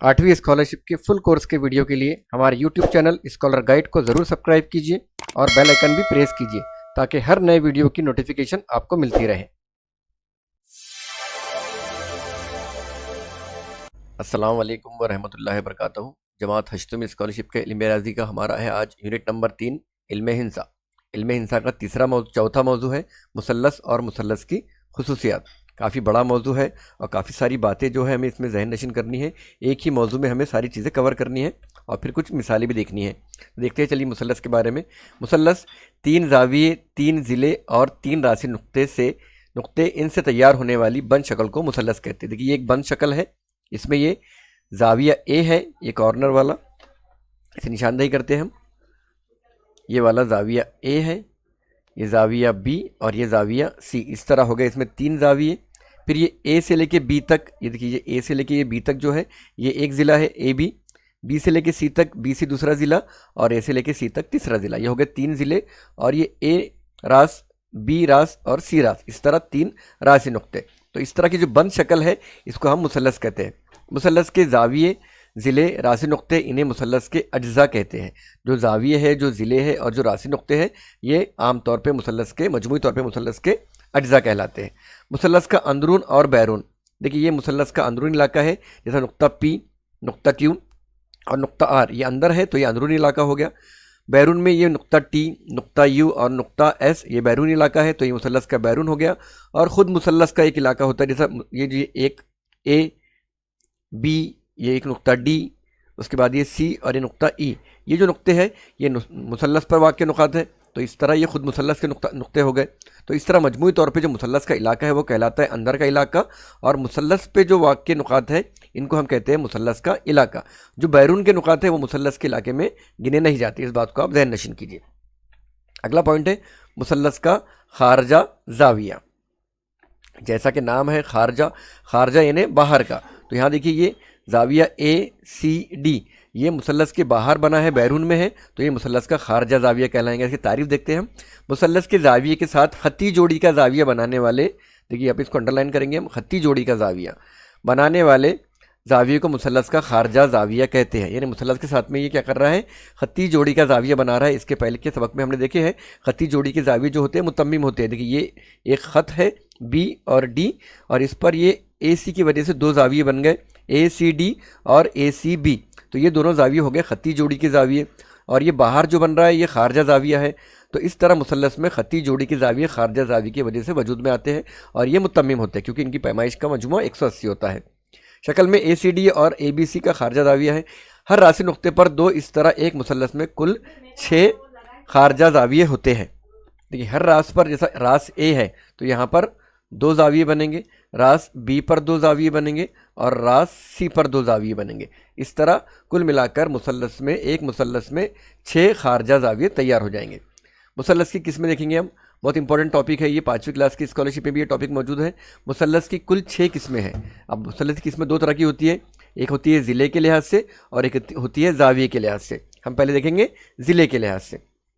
8वीं स्कॉलरशिप के full course के वीडियो के लिए हमारे यूट्यूब चैनल स्कॉलर गाइड को ज़रूर सब्सक्राइब कीजिए और बेल आइकन भी प्रेस कीजिए ताकि हर नए वीडियो की नोटिफिकेशन आपको मिलती रहे। अस्सलाम वालेकुम वरहमतुल्लाहि वबरकातुहू। जमात हश्तुम स्कॉलरशिप के इल्म राज़ी का हमारा है आज यूनिट नंबर 3 इल्म हिंसा। इल्म हिंसा का चौथा मौजू है मुसल्लस और मुसल्लस की खुसूसियात। काफ़ी बड़ा मौजू है और काफ़ी सारी बातें जो है हमें इसमें जहन नशीन करनी है। एक ही मौजू में हमें सारी चीज़ें कवर करनी है और फिर कुछ मिसालें भी देखनी है। देखते हैं चलिए मुसल्लस के बारे में। मुसल्लस 3 ज़ाविये, 3 ज़िले और 3 रासी नुक्ते इनसे तैयार होने वाली बंद शक्ल को मुसल्लस कहते हैं। देखिए ये एक बंद शक्ल है, इसमें ये ज़ाविया ए है, ये कॉर्नर वाला, इसे निशानदेही करते हैं हम। ये वाला ज़ाविया ए है, ये ज़ाविया बी और ये ज़ाविया सी। इस तरह हो गए इसमें 3 ज़ाविये। फिर ये ए से लेके बी तक, ये देखिए ये ए से लेके ये बी तक जो है ये एक ज़िला है ए बी। बी से लेके सी तक, बी से दूसरा ज़िला और ए से लेके सी तक तीसरा ज़िला। ये हो गए 3 ज़िले और ये ए रास, बी रास और सी रास, इस तरह 3 रासी नुक्ते। तो इस तरह की जो बंद शक्ल है इसको हम मुसल्लस कहते हैं। मुसल्लस के ज़ाविये, ज़िले, रासी नुक्ते, इन्हें मुसल्लस के अज्जा कहते हैं। जो ज़ाविये है, जो ज़िले है और जो रासी नुक्ते हैं ये आम तौर पे मुसल्लस के, मजमूई तौर पे मुसल्लस के अज्जा कहलाते हैं। मुसल्लस का अंदरून और बैरून। देखिए ये मुसल्लस का अंदरून इलाका है, जैसा नुक्ता पी, नुक्ता क्यू और नुक्ता आर, ये अंदर है तो ये अंदरूनी इलाका हो गया। बैरून में ये नुक्ता टी, नुक्ता यू और नुक्ता एस, ये बैरून इलाका है तो ये मुसल्लस का बैरून हो गया। और ख़ुद मुसल्लस का एक इलाका होता है, जैसा ये जो एक ए बी, ये एक नुक्ता डी, उसके बाद ये सी और ये नुक्ता ई, ये जो नुक्ते हैं ये मुसल्लस पर वाक़ नुक़ात है। तो इस तरह ये खुद मुसल्लस के नुक्ते हो गए। तो इस तरह मजमूई तौर पे जो मुसल्लस का इलाका है वो कहलाता है अंदर का इलाका, और मुसल्लस पे जो वाक़ नुक़ात है इनको हम कहते हैं मुसल्लस का इलाका। जो बैरून के नुक़ात है वो मुसल्लस के इलाके में गिने नहीं जाते। इस बात को आप ज़हन नशीन कीजिए। अगला पॉइंट है मुसल्लस का खारजा ज़ाविया। जैसा कि नाम है खारजा, खारजा यानी बाहर का। तो यहाँ देखिए ये ज़ाविया ए सी डी, ये मुसल्लस के बाहर बना है, बैरून में है, तो ये मुसल्लस का खारजा ज़ाविया कहलाएंगे। इसकी तारीफ देखते हैं हम। मुसल्लस के ज़ाविये के साथ खत्ती जोड़ी का ज़ाविया बनाने वाले, देखिए आप इसको अंडरलाइन करेंगे हम, खत्ती जोड़ी का ज़ाविया बनाने वाले ज़ाविये को मुसल्लस का खारजा ज़ाविया कहते हैं। यानी मुसल्लस के साथ में ये क्या कर रहा है, खत्ती जोड़ी का ज़ाविया बना रहा है। इसके पहले के सबक में हमने देखे हैं खत्ती जोड़ी के ज़ाविये जो होते हैं मुतम्मिम होते हैं। देखिए ये एक ख़त है बी और डी, और इस पर ये ए सी की वजह से 2 ज़ाविये बन गए, ए सी डी और ए सी बी। तो ये दोनों ज़ाविये हो गए खत्ती जोड़ी के ज़ाविये, और ये बाहर जो बन रहा है ये खारजा ज़ाविया है। तो इस तरह मुसल्लस में खत्ती जोड़ी के ज़ाविये खारजा ज़ाविये की वजह से वजूद में आते हैं और ये मुतम्मिम होते हैं क्योंकि इनकी पैमाइश का मजमूआ 180 होता है। शक्ल में ए सी डी और ए बी सी का खारजा ज़ाविया है। हर रासी नुक्ते पर 2 इस तरह एक मुसल्लस में कुल 6 खारजा ज़ाविये होते हैं। देखिए हर रास पर, जैसा रास ए है तो यहाँ पर 2 ज़ाविये बनेंगे, रास बी पर 2 ज़ाविये बनेंगे और रास सी पर 2 ज़ाविये बनेंगे। इस तरह कुल मिलाकर मुसल्लस में, एक मुसल्लस में 6 खारजा ज़ाविये तैयार हो जाएंगे। मुसल्लस की किस्में देखेंगे हम, बहुत इंपॉर्टेंट टॉपिक है ये, 5वीं क्लास की स्कॉलरशिप में भी ये टॉपिक मौजूद है। मुसल्लस की कुल 6 किस्में हैं। अब मुसल्लस की किस्में 2 तरह की होती है, एक होती है ज़िले के लिहाज से और एक होती है ज़ाविये के लिहाज से। हम पहले देखेंगे ज़िले के लिहाज से।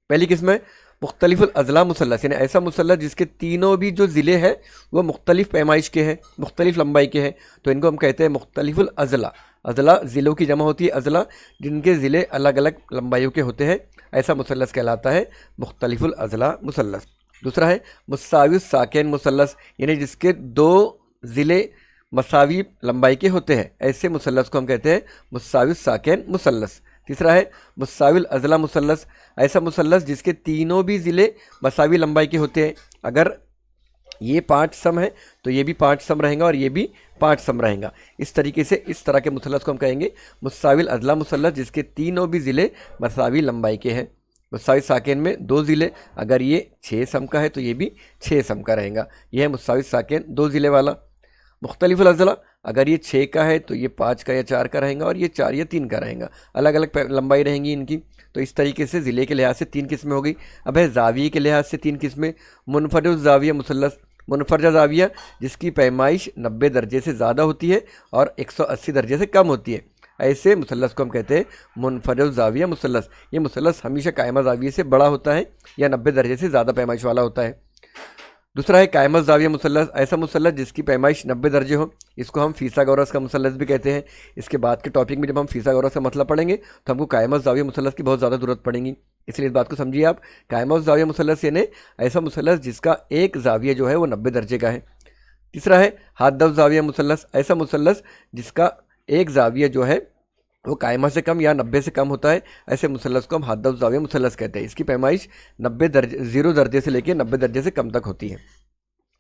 पहली किस्म है मुख्तलिफुल अज़ला मुसल्लस, यानी ऐसा मुसल्लस जिसके तीनों भी जो ज़िले हैं वो मुख्तलिफ पैमाइश के हैं, मुख्तलिफ लंबाई के हैं, तो इनको हम कहते हैं मुख्तलिफुल अज़ला। अज़ला ज़िलों की जमा होती है अज़ला, जिनके ज़िले अलग अलग लंबाइयों के होते हैं, ऐसा मुसल्लस कहलाता है मुख्तलिफुल अज़ला मुसल्लस। दूसरा है मुसावी साकिन मुसल्लस, यानी जिसके 2 ज़िले मसावी लंबाई के होते हैं, ऐसे मुसल्लस को हम कहते हैं मुसावी साकिन मुसल्लस। तीसरा है मुसाविल अज़ला मुसल्लस, ऐसा मुसल्लस जिसके तीनों भी ज़िले मसावी लंबाई के होते हैं। अगर ये 5 सम है तो ये भी 5 सम रहेगा और ये भी 5 सम रहेगा। इस तरीके से इस तरह के मुसल्लस को हम कहेंगे मुसाविल अज़ला मुसल्लस, जिसके तीनों भी ज़िले मसावी लंबाई के हैं। मुसावी साकिन में 2 ज़िले, अगर ये 6 सम का है तो ये भी 6 सम का रहेगा। यह है मुसावी साकिन 2 ज़िले वाला। मुख्तलिफुल अज़ला, अगर ये 6 का है तो ये 5 का या 4 का रहेगा और ये 4 या 3 का रहेगा, अलग अलग लंबाई रहेंगी इनकी। तो इस तरीके से ज़िले के लिहाज से 3 किस्में हो गई। अब है ज़ाविये के लिहाज से 3 किस्में। मुनफरद ज़ाविया मुसल्लस, मुनफरदा ज़ाविया जिसकी पैमाइश 90 दर्जे से ज़्यादा होती है और 180 दर्जे से कम होती है, ऐसे मुसल्लस को हम कहते हैं मुनफरद ज़ाविया मुसल्लस। ये मुसल्लस हमेशा कायमा ज़ाविये से बड़ा होता है या 90 दर्जे से ज़्यादा पैमाइश वाला होता है। दूसरा है कायमत ज़ाविया मुसल्लस, ऐसा मुसल्लस जिसकी पैमाइश 90 दर्जे हो, इसको हम फीसागोरस का मुसल्लस भी कहते हैं। इसके बाद के टॉपिक में जब हम फीसागोरस का मतलब पढ़ेंगे तो हमको कायमत ज़ाविया मुसल्लस की बहुत ज़्यादा ज़रूरत पड़ेगी, इसलिए इस बात को समझिए आप। कायमत ज़ाविया मुसल्लस यानी ऐसा मुसल्लस जिसका एक ज़ाविया जो है वो 90 दर्जे का है। तीसरा है हादव ज़ाविया मुसल्लस, ऐसा मुसल्लस जिसका एक ज़ाविया जो है वो कायमा से कम या 90 से कम होता है, ऐसे मुसल्लस को हम हादव ज़ाविया मुसल्लस कहते हैं। इसकी पैमाइश 90 दर्जे 0 दर्जे से लेकर 90 दर्जे से कम तक होती है।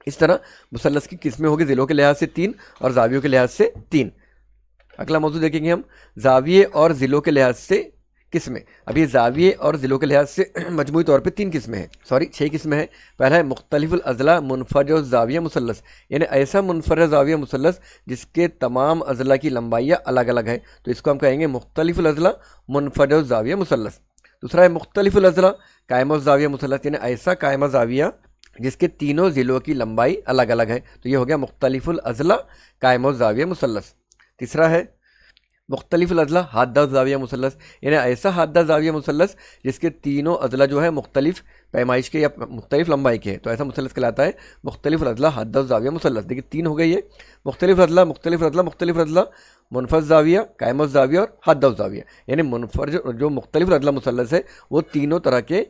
इस तरह मुसल्लस की किस्में होगी ज़िलों के लिहाज से 3 और ज़ावियों के लिहाज से 3। अगला मौजूद देखेंगे हम ज़ाविये और ज़िलों के लिहाज से किस्में। अब ये ज़ाविये और ज़िलों के लिहाज से मजमूई तौर पे 3 किस्में हैं, 6 किस्में हैं। पहला है मुख्तलिफुल अज़ला मुनफरद ज़ाविया मुसल्लस, यानी ऐसा मुनफरद ज़ाविया मुसल्लस जिसके तमाम अज़ला की लंबाइयाँ अलग अलग है, तो इसको हम कहेंगे मुख्तलिफुल अज़ला मुनफरद ज़ाविया मुसल्लस। दूसरा है मुख्तलिफुल अज़ला कायमा ज़ाविया मुसल्लस, यानी ऐसा कायमा ज़ाविया जिसके तीनों ज़िलों की लंबाई अलग अलग है, तो ये हो गया मुख्तलिफुल अज़ला कायमा ज़ाविया मुसल्लस। तीसरा है मुख्तलिफुल अज़ला हादा ज़ाविया मुसल्लस, यानी ऐसा हादा ज़ाविया मुसल्लस जिसके तीनों अज़ला जो है मुख्तलिफ पैमाइश के या मुख्तलिफ लंबाई के हैं, तो ऐसा मुसल्लस कहलाता है मुख्तलिफुल अज़ला हादा ज़ाविया मुसल्लस। देखिए 3 हो गई है, मुख्तलिफ अज़ला मुख्तलिफ अज़ला मुख्तलिफ अज़ला मुनफरद ज़ाविया कायमत ज़ाविया और हादा ज़ाविया, यानी मुनफरद जो मुख्तलिफ अज़ला मुसल्लस है वो तीनों तरह के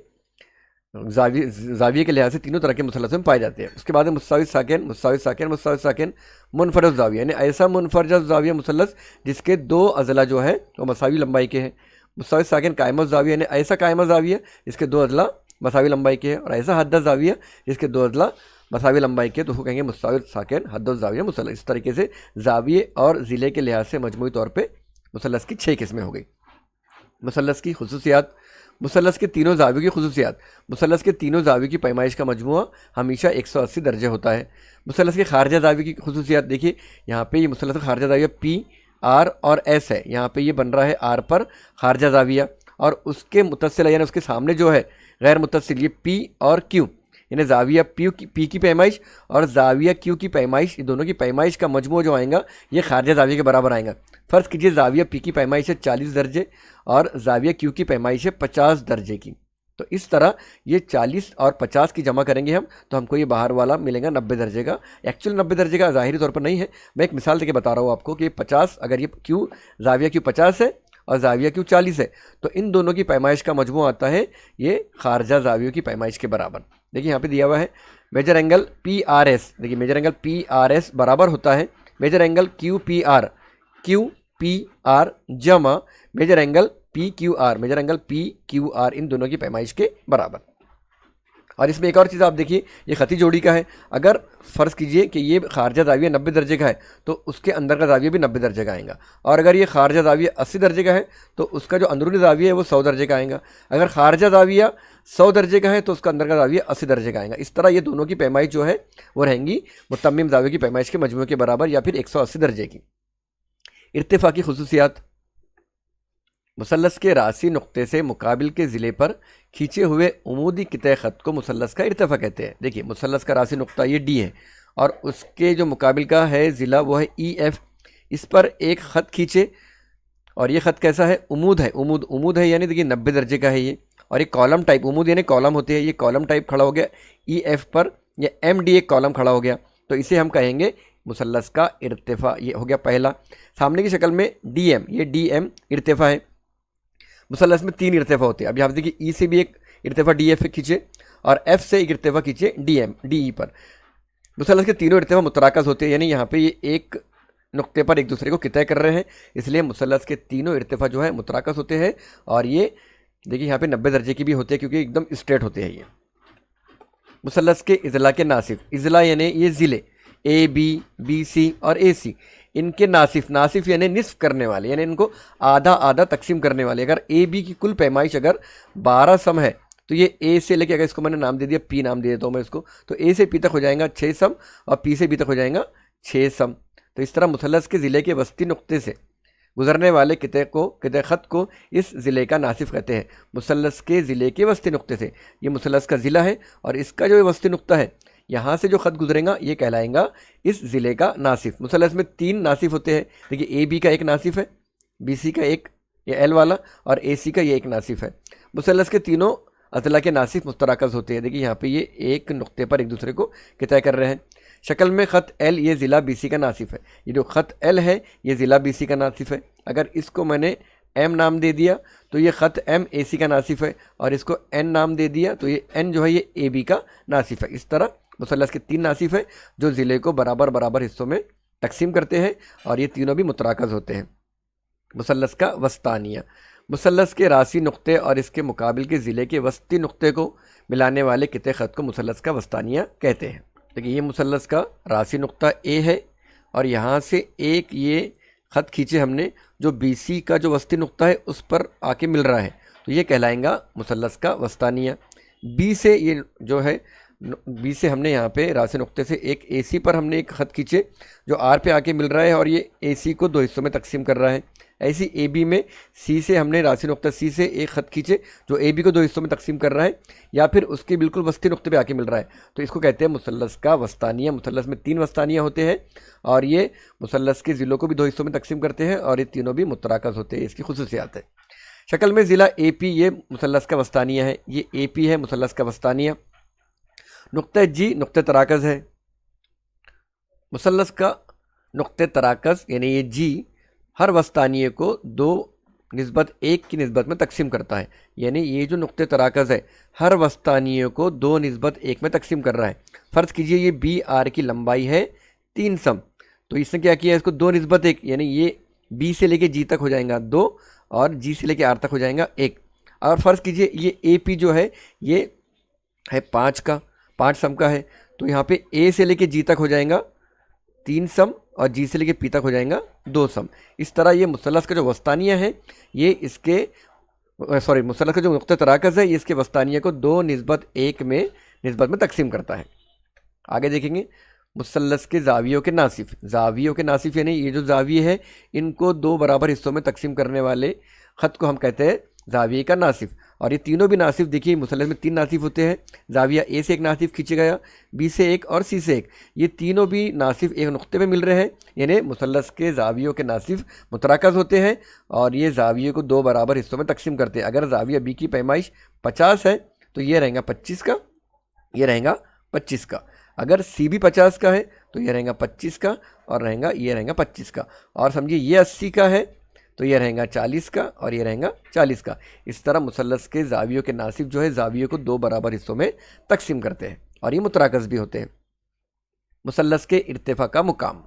ज़ाविये के लिहाज से तीनों तरह के मुसल्लस में पाए जाते हैं। उसके बाद मुस्तावी साकिन मुस्तावी साकिन मुस्तावी साकिन मुनफरद ज़ाविया, यानी ऐसा मुनफरद ज़ाविया मुसल्लस जिसके 2 अज़ला जो है वो मसावी लंबाई के हैं। मुस्तावी साकिन कायमत ज़ाविया, यानी ऐसा कायमत ज़ाविया जिसके 2 अज़ला मसावी लंबाई के हैं, और ऐसा हद्दा ज़ाविया जिसके 2 अज़ला मसावी लंबाई के, तो उसको कहेंगे मुस्तावी साकिन हद्दा ज़ाविया मुसल्लस। इस तरीके से ज़ाविये और ज़िले के लिहाज से मजमूई तौर पर मुसल्लस की 6 किस्में हो गई। मुसल्लस की खुसूसियात, मुसल्लस के तीनों ज़ावियों की खुसूसियात। मुसल्लस के तीनों ज़ावियों की पैमाइश का मजमुआ हमेशा 180 दर्जे होता है। मुसल्लस के खारजा ज़ावियों की खुसूसियात देखिए, यहाँ पे ये मुसल्लस का खारजा ज़ाविया पी आर और एस है, यहाँ पे ये बन रहा है आर पर खारजा ज़ाविया, और उसके मुतसिल यानी उसके सामने जो है गैर मुतसिल ये पी और क्यू, यानी ज़ाविया पी की पैमाइश और ज़ाविया क्यू की पैमाइश, ये दोनों की पैमाइश का मजमू जो आएगा ये खारजा ज़ाविया के बराबर आएगा। फ़र्ज़ कीजिए ज़ाविया पी की पैमाइश है 40 दर्जे और ज़ाविया क्यू की पैमाइश है 50 दर्जे की, तो इस तरह ये 40 और 50 की जमा करेंगे हम, तो हमको ये बाहर वाला मिलेगा 90 दर्जे का। एक्चुअल 90 दर्जे का ज़ाहिरी तौर पर नहीं है, मैं एक मिसाल देके बता रहा हूँ आपको कि 50, अगर ये क्यू ज़ाविया क्यू 50 है और ज़ाविया क्यू 40 है, तो इन दोनों की पैमाइश का मजमू आता है ये खारजा ज़ावियों की पैमाइश के बराबर। देखिए यहाँ पे दिया हुआ है major angle P R S, देखिए major angle P R S बराबर होता है major angle Q P R जमा major angle P Q R, major angle P Q R, इन दोनों की पैमाइश के बराबर। और इसमें एक और चीज़ आप देखिए, ये खती जोड़ी का है। अगर फ़र्ज़ कीजिए कि ये खारजा ज़ाविया 90 दर्जे का है तो उसके अंदर का ज़ाविया भी 90 दर्जे का आएगा, और अगर ये खारजा ज़ाविया 80 दर्जे का है तो उसका जो अंदरूनी ज़ाविया है वो 100 दर्जे का आएगा। अगर खारजा ज़ाविया 100 दर्जे का है तो उसका अंदर का ज़ाविया 80 दर्जे का आएगा। इस तरह ये दोनों की पैमाइश जो है वो रहेंगी मुतम्मिम ज़ाविया की पैमाइश के मजमू के बराबर या फिर 180 दर्जे की। इर्तिफ़ा की खुसूसियात, मुसल्लस के रासी नुक्ते से मुकाबिल के ज़िले पर खींचे हुए उमूदी कितः ख़त को मुसल्लस का इर्तिफ़ा कहते हैं। देखिए मुसल्लस का रासी नुक्ता ये डी है और उसके जो मुकाबिल का है ज़िला वो है ई एफ, इस पर एक ख़त खींचे और ये ख़त कैसा है, उमूद है, उमूद है यानी देखिए 90 दर्जे का है ये, और ये कॉलम टाइप, उमूद यानी कॉलम होते हैं, ये कॉलम टाइप खड़ा हो गया ई एफ पर, या एम डी एक कॉलम खड़ा हो गया, तो इसे हम कहेंगे मुसल्लस का इर्तिफ़ा। ये हो गया पहला। सामने की शक्ल में डी एम, ये डी एम इर्तिफ़ा है। मुसल्लस में 3 इर्तिफ़ा होते हैं। अब यहाँ देखिए ई से भी एक इर्तिफ़ा डी एफ खींचे और एफ से एक इर्तिफ़ा खींचे डी एम डी ई पर। मुसल्लस के तीनों इर्तिफ़ा मुतराकज़ होते हैं, यानी यहाँ पे ये एक नुक्ते पर एक दूसरे को कितः कर रहे हैं, इसलिए मुसल्लस के तीनों इर्तिफ़ा जो है मुतराकज़ होते हैं। और ये देखिए यहाँ पे 90 दर्जे की भी होते हैं क्योंकि एकदम स्ट्रेट होते हैं ये। मुसल्लस के इज़ला के नासिफ, इज़ला यानी ये ज़िले ए बी सी और ए सी, इनके नासिफ यानी निस्फ करने वाले, यानी इनको आधा आधा तकसीम करने वाले। अगर ए बी की कुल पैमाइश अगर 12 सम है तो ये ए से लेके, अगर इसको मैंने नाम दे दिया पी, नाम दे देता हूँ मैं इसको, तो ए से पी तक हो जाएगा 6 सम और पी से बी तक हो जाएगा 6 सम। तो इस तरह मुसल्लस के ज़िले के वस्ती नुक्ते से गुजरने वाले कितः ख़त को इस ज़िले का नासिफ कहते हैं। मुसल्लस के ज़िले के वस्ती नुक्ते से, ये मुसल्लस का ज़िला है और इसका जो वस्ती नुक्ता है यहाँ से जो ख़त गुजरेगा ये कहलाएगा इस ज़िले का नासिफ। मुसल्लस में 3 नासिफ होते हैं, देखिए ए बी का एक नासिफ है, बी सी का एक, ये एल वाला, और ए सी का ये एक नासिफ है। मुसल्लस के तीनों अज़ला के नासिफ मुस्तराकज़ होते हैं। देखिए यहाँ पे ये एक नुक्ते पर एक दूसरे को किताब कर रहे हैं। शक्ल में ख़त एल ये ज़िला BC का नासिफ है। ये जो ख़त एल है ये ज़िला BC का नासिफ है। अगर इसको मैंने M नाम दे दिया तो ये ख़त M AC का नासिफ है, और इसको N नाम दे दिया तो ये N जो है ये AB का नासिफ है। इस तरह मुसल्लस के 3 नासिफ है जो ज़िले को बराबर बराबर हिस्सों में तकसीम करते हैं, और ये तीनों भी मुतराकज़ होते हैं। मुसल्लस का वस्तानिया, मुसल्लस के रासी नुक्ते और इसके मुकाबिल के ज़िले के वस्ती नुक्ते को मिलाने वाले किते ख़त को मुसल्लस का वस्तानिया कहते हैं। देखिए ये मुसल्लस का रासी नुक्ता A है, और यहाँ से एक ये ख़त खींचे हमने जो BC का जो वस्ती नुक्ता है उस पर आके मिल रहा है, तो ये कहलाएगा मुसल्लस का वस्तानिया। B से ये जो है B से हमने यहाँ पे रासी नुक्ते से एक AC पर हमने एक ख़त खींचे जो R पे आके मिल रहा है, और ये AC को 2 हिस्सों में तकसीम कर रहा है। ऐसी AB में C से हमने रासी नुक्ता C से एक ख़त खींचे जो AB को 2 हिस्सों में तकसीम कर रहा है, या फिर उसके बिल्कुल वस्ती नुक्ते पे आके मिल रहा है, तो इसको कहते हैं मुसल्लस का वस्तानिया। मुसल्लस में 3 वस्तानिया होते हैं, और ये मुसल्लस के ज़िलों को भी 2 हिस्सों में तकसीम करते हैं, और ये तीनों भी मुतराकज़ होते हैं। इसकी खुसूसियात है। शक्ल में ज़िला AP ये मुसल्लस का वस्तानिया है। ये AP है मुसल्लस का वस्तानिया। नुक्ता G नुक्ते तराकज़ है। मुसल्लस का नुक्ते तराकज़ यानी ये G हर वस्तानिये को 2:1 की निस्बत में तकसीम करता है। यानी ये जो नुक्ते तराकज़ है हर वस्तानिये को 2:1 में तकसीम कर रहा है। फ़र्ज़ कीजिए ये BR की लंबाई है 3 सम, तो इसने क्या किया, इसको 2:1 यानी ये B से लेके G तक हो जाएगा 2, और G से लेके R तक हो जाएगा 1। और फ़र्ज़ कीजिए ये AP जो है ये है 5 सम का है, तो यहाँ पे A से लेके G तक हो जाएगा 3 सम, और G से लेके P तक हो जाएगा 2 सम। इस तरह ये मुसल्लस का जो वस्तानिया है ये इसके मुसल्लस का जो नुक्ते तराकज़ है ये इसके वस्तानिया को 2:1 में निस्बत में तकसीम करता है। आगे देखेंगे मुसल्लस के ज़ावियों के नासिफ। ज़ावियों के नासिफ यानी ये जो ज़ाविये है इनको 2 बराबर हिस्सों में तकसीम करने वाले ख़त को हम कहते हैं ज़ाविये का नासिफ। और ये तीनों भी नासिफ देखिए मुसल्लस में 3 नासिफ होते हैं। ज़ाविया A से एक नासिफ खींचे गया, B से एक और C से एक, ये तीनों भी नासिफ एक नुक्ते पे मिल रहे हैं, यानी मुसल्लस के ज़ावियों के नासिफ मुतराकज़ होते हैं, और ये ज़ाविये को 2 बराबर हिस्सों में तकसीम करते हैं। अगर ज़ाविया B की पैमाइश 50 है तो ये रहेगा 25 का, ये रहेगा 25 का। अगर C भी 50 का है तो ये रहेगा 25 का, और रहेगा ये रहेगा 25 का। और समझिए ये 80 का है तो ये रहेगा 40 का, और ये रहेगा 40 का। इस तरह मुसल्लस के ज़ावियों के नासिफ जो है ज़ावियों को 2 बराबर हिस्सों में तकसीम करते हैं, और ये मुतराकज़ भी होते हैं। मुसल्लस के इर्तिफ़ा का मुकाम,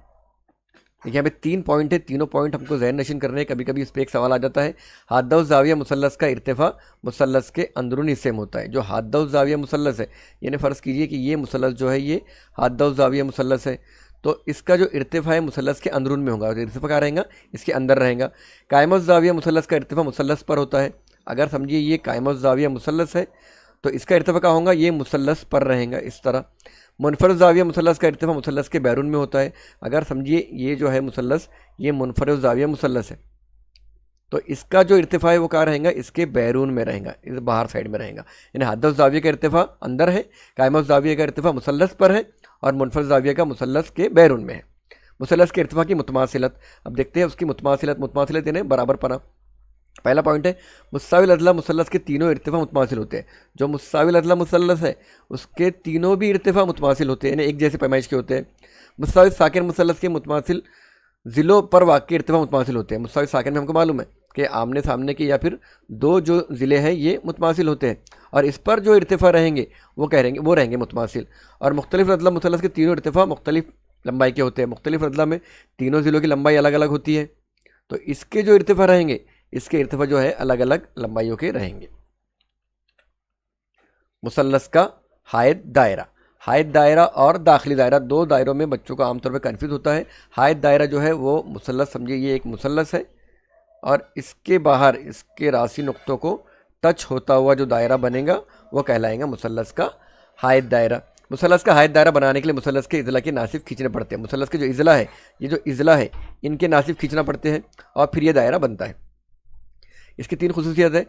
देखिए यहाँ पे 3 पॉइंट है, तीनों पॉइंट हमको ज़हन नशीन करने हैं। कभी कभी इस पर एक सवाल आ जाता है, हाद्दा ज़ाविया मुसल्लस का इर्तिफ़ा मुसल्लस के अंदरूनी हिस्से में होता है। जो हाद्दा ज़ाविया मुसल्लस है, यानी फ़र्ज़ कीजिए कि ये मुसल्लस जो है ये हाद्दा ज़ाविया मुसल्लस है, तो इसका जो इर्तिफ़ा है मुसल्लस के अंदरून में होगा, तो इर्तिफ़ा कहाँ रहेगा, इसके अंदर रहेगा। कायम ज़ाविया मुसल्लस का इर्तिफ़ा मुसल्लस पर होता है। अगर समझिए ये कायम ज़ाविया मुसल्लस है तो इसका इर्तिफ़ा कहाँ होगा, ये मुसल्लस पर रहेगा। इस तरह मुनफरद ज़ाविया मुसल्लस का इर्तिफ़ा मुसल्लस के बैरून में होता है। अगर समझिए ये जो है मुसल्लस ये मुनफरद ज़ाविया मुसल्लस है, तो इसका जो इर्तिफ़ा है वो कहाँ रहेगा, इसके बैरून में रहेगा, इस बाहर साइड में रहेगा। यानी हद्द ज़ाविया का इर्तिफ़ा अंदर है, कायम ज़ाविया का इर्तिफ़ा मुसल्लस पर है, और मुनफरद ज़ाविया का मुसल्लस के बैरून में है। मुसल्लस के इर्तिफ़ा की मुतमासिलत, अब देखते हैं उसकी मुतमासिलत यानी बराबर पना। पहला पॉइंट है मुस्साविल अदला मुसल्लस के तीनों इर्तिफ़ा मुतमासिल होते हैं। जो मुस्साविल अदला मुसल्लस है उसके तीनों भी इर्तिफ़ा मुतमासिल होते हैं, यानी एक जैसे पैमाइश के होते हैं। मुस्साविल साकिन मुसल्लस के मुतमासिल ज़िलों पर वाक़ई इर्तिफ़ा मुतमासिल होते हैं। मुस्साविल साकिन में हमको मालूम है कि आमने सामने के या फिर 2 जो ज़िले हैं ये मुतमासिल होते हैं, और इस पर जो इर्तिफ़ा रहेंगे वो रहेंगे मुतमासिल। और मुख्तलिफ अदला मुसल्लस के तीनों इर्तिफ़ा मुख्तलिफ लंबाई के होते हैं। मुख्तलिफ अदला में तीनों ज़िलों की लंबाई अलग अलग होती है, तो इसके जो इर्तिफ़ा रहेंगे इसके इर्तिफ़ा जो है अलग अलग लंबाइयों के रहेंगे। मुसल्लस का हायद दायरा, हायद दायरा और दाखिली दायरा, 2 दायरों में बच्चों को आमतौर पर कन्फ्यूज़ होता है। हायद दायरा जो है वो मुसल्लस, समझिए ये एक मुसल्लस है, और इसके बाहर इसके रासी नुक्तों को टच होता हुआ जो दायरा बनेगा वो कहलाएगा मुसल्लस का हायद दायरा। मुसल्लस का हायद दायरा बनाने के लिए मुसल्लस के इज़ला के नासिफ खींचने पड़ते हैं। मुसल्लस के जो इज़ला है, ये जो इज़ला है इनके नासिफ खींचना पड़ते हैं, और फिर ये दायरा बनता है। इसकी 3 खुसूसियत है।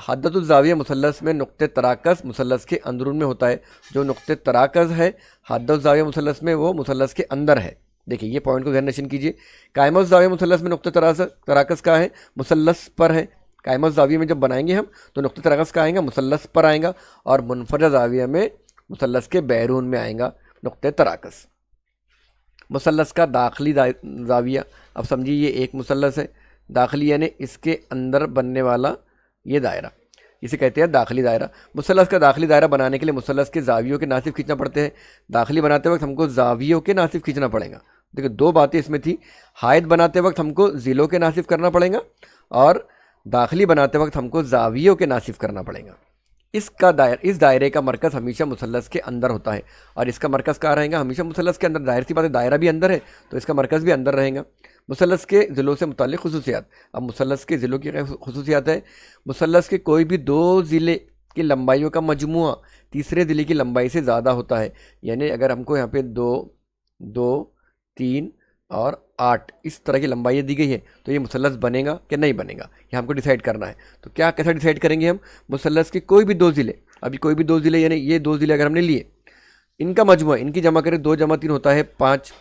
हद्दतुल ज़ाविया मुसल्लस में नुक्ते तराकस मुसल्लस के अंदरून में होता है। जो नुक्ते तराकस है हद्दतुल ज़ाविया मुसल्लस में वो मुसल्लस के अंदर है। देखिए ये पॉइंट को ध्यान नशीन कीजिए। कायम ज़ाविया मुसल्लस में नुक्ते तराकस का है, मुसल्लस पर है। कायम ज़ाविया में जब बनाएंगे हम तो नुक्ते तराकस का आएगा, मुसल्लस पर आएगा, और मुनफरद ज़ाविया में मुसल्लस के बैरून में आएगा नुक्ते तराकस। मुसल्लस का दाखिली ज़ाविया, अब समझिए ये एक मुसल्लस है, दाखिली यानी इसके अंदर बनने वाला ये दायरा, इसे कहते हैं दाखिली दायरा। मुसल्लस का दाखिली दायरा बनाने के लिए मुसल्लस के ज़ावियों के नासिब खींचना पड़ते हैं। दाखिली बनाते वक्त हमको ज़ावियों के नासिब खींचना पड़ेगा। देखिए दो बातें इसमें थी, हायत बनाते वक्त हमको ज़िलों के नासिब करना पड़ेगा और दाखिली बनाते वक्त हमको ज़ावियों के नासिब करना पड़ेगा। इस दायरे का मरकज़ हमेशा मुसल्लस के अंदर होता है और इसका मरकज़ कहाँ रहेगा, हमेशा मुसल्लस के अंदर। दायरे सी बात है, दायरा भी अंदर है तो इसका मरकज़ भी अंदर रहेगा। मुसल्लस के ज़िलों से मुताल्लिक़ खुसूसियात। अब मुसल्लस के ज़िलों की खुसूसियात है, मुसल्लस के कोई भी दो ज़िले की लंबाइयों का मजमुआ तीसरे ज़िले की लंबाई से ज़्यादा होता है। यानी अगर हमको यहाँ पे 2, 2, 3 और 8 इस तरह की लंबाई दी गई है तो ये मुसल्लस बनेगा कि नहीं बनेगा, ये हमको डिसाइड करना है। तो क्या कैसा डिसाइड करेंगे हम, मुसल्लस के कोई भी दो ज़िले, अभी कोई भी दो ज़िले यानी ये दो ज़िले अगर हमने लिए, इनका मजमुआ, इनकी जमा करें 2 + 3 होता है 5,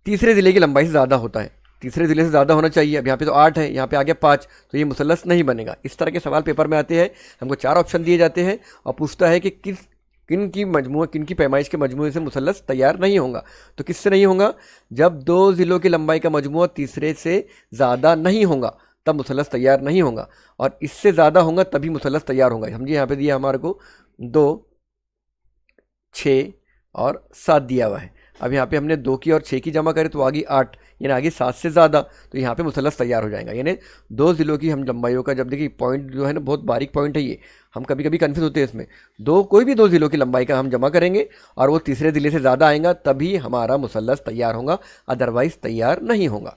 तीसरे ज़िले की लंबाई से ज़्यादा होता है, तीसरे ज़िले से ज़्यादा होना चाहिए। अब यहाँ पे तो 8 है, यहाँ पे आ गया 5, तो ये मुसल्लस नहीं बनेगा। इस तरह के सवाल पेपर में आते हैं, हमको 4 ऑप्शन दिए जाते हैं और पूछता है कि किन की पैमाइश के मजमूए से मुसल्लस तैयार नहीं होगा। तो किससे नहीं होगा, जब दो ज़िलों की लंबाई का मजमूआ तीसरे से ज़्यादा नहीं होगा तब मुसल्लस तैयार नहीं होगा, और इससे ज़्यादा होगा तभी मुसल्लस तैयार होगा। समझिए यहाँ पे दिया हमारे को 2, 6 और 7 दिया हुआ है। अब यहाँ पे हमने 2 की और 6 की जमा करें तो आगे 8, यानी आगे 7 से ज़्यादा, तो यहाँ पे मुसल्लस तैयार हो जाएगा। यानी दो ज़िलों की हम लंबाइयों का, जब देखिए पॉइंट जो है ना बहुत बारीक पॉइंट है ये, हम कभी कभी कन्फ्यूज होते हैं इसमें। कोई भी दो ज़िलों की लंबाई का हम जमा करेंगे और वो तीसरे ज़िले से ज़्यादा आएगा तभी हमारा मुसल्लस तैयार होगा, अदरवाइज़ तैयार नहीं होगा।